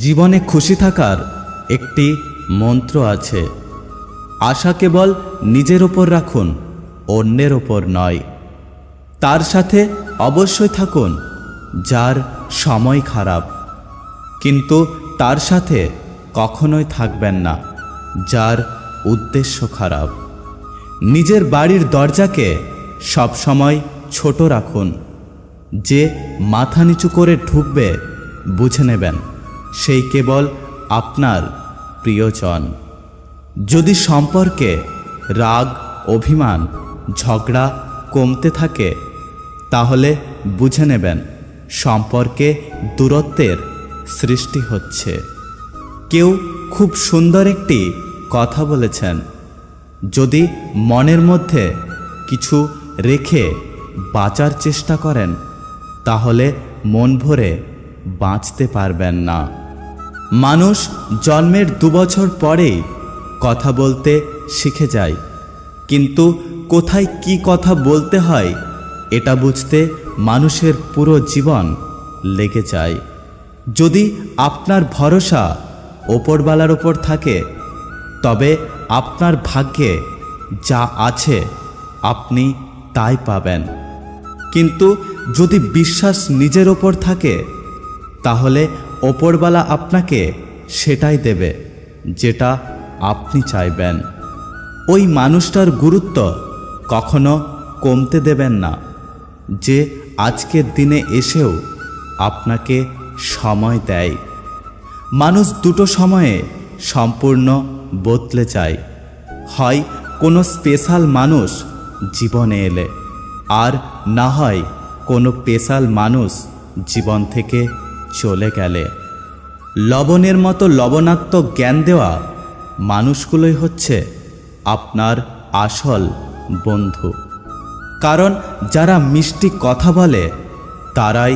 জীবনে খুশি থাকার একটি মন্ত্র আছে। আশা কেবল নিজের ওপর রাখুন, অন্যের ওপর নয়। তার সাথে অবশ্যই থাকুন যার সময় খারাপ, কিন্তু তার সাথে কখনোই থাকবেন না যার উদ্দেশ্য খারাপ। নিজের বাড়ির দরজাকে সবসময় ছোট রাখুন। যে মাথা নিচু করে ঢুকবে বুঝে নেবেন সেই কেবল আপনার প্রিয়জন। যদি সম্পর্কে রাগ, অভিমান, ঝগড়া কমতে থাকে তাহলে বুঝে নেবেন সম্পর্কে দূরত্বের সৃষ্টি হচ্ছে। কেউ খুব সুন্দর একটি কথা বলেছেন, যদি মনের মধ্যে কিছু রেখে বাঁচার চেষ্টা করেন তাহলে মন ভরে বাঁচতে পারবেন না। মানুষ জন্মের 2 বছর পরেই কথা বলতে শিখে যায়, কিন্তু কোথায় কি কথা বলতে হয় এটা বুঝতে মানুষের পুরো জীবন লেগে যায়। যদি আপনার ভরসা ওপরওয়ালার ওপর থাকে তবে আপনার ভাগ্যে যা আছে আপনি তাই পাবেন। কিন্তু যদি বিশ্বাস নিজের ওপর থাকে তাহলে ওপরওয়ালা আপনাকে সেটাই দেবে যেটা আপনি চাইবেন। ওই মানুষটার গুরুত্ব কখনো কমতে দেবেন না যে আজকের দিনে এসেও আপনাকে সময় দেয়। মানুষ দুটো সময়ে সম্পূর্ণ বদলে যায়, হয় কোনো স্পেশাল মানুষ জীবনে এলে, আর না হয় কোনো স্পেশাল মানুষ জীবন থেকে চলে গেলে। লবণের মতো লবণাত্মক জ্ঞান দেওয়া মানুষগুলোই হচ্ছে আপনার আসল বন্ধু। কারণ যারা মিষ্টি কথা বলে তারাই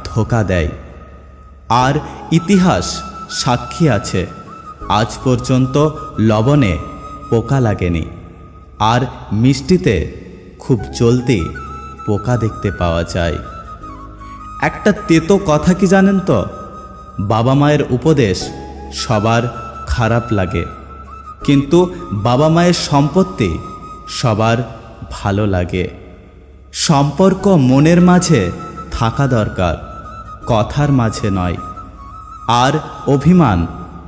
ধোঁকা দেয়। আর ইতিহাস সাক্ষী আছে, আজ পর্যন্ত লবণে পোকা লাগেনি, আর মিষ্টিতে খুব জলদি পোকা দেখতে পাওয়া যায়। একটা তেতো কথা কি জানেন তো, বাবা মায়ের উপদেশ সবার খারাপ লাগে, কিন্তু বাবা মায়ের সম্পত্তি সবার ভালো লাগে। সম্পর্ক মনের মাঝে থাকা দরকার, কথার মাঝে নয়। আর অভিমান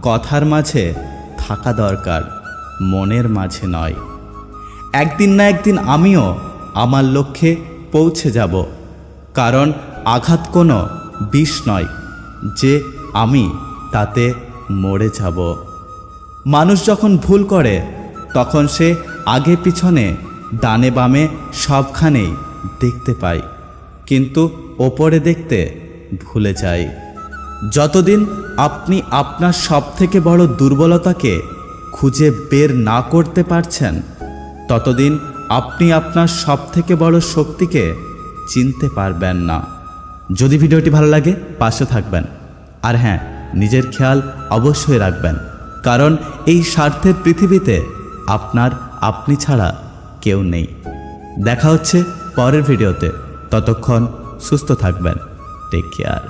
কথার মাঝে থাকা দরকার, মনের মাঝে নয়। একদিন না একদিন আমিও আমার লক্ষ্যে পৌঁছে যাব, কারণ আঘাত কোনো বিষ নয় যে আমি তাতে মরে যাব। মানুষ যখন ভুল করে তখন সে আগে পিছনে ডানে বামে সবখানেই দেখতে পায়, কিন্তু ওপরে দেখতে ভুলে যায়। যতদিন আপনি আপনার সবথেকে বড় দুর্বলতাকে খুঁজে বের না করতে পারছেন ততদিন আপনি আপনার সবথেকে বড় শক্তিকে চিনতে পারবেন না। যদি ভিডিওটি ভালো লাগে পাশে থাকবেন, আর হ্যাঁ, নিজের খেয়াল অবশ্যই রাখবেন, কারণ এই স্বার্থের পৃথিবীতে আপনার আপনি ছাড়া কেউ নেই। দেখা হচ্ছে পরের ভিডিওতে, ততক্ষণ সুস্থ থাকবেন। Take care.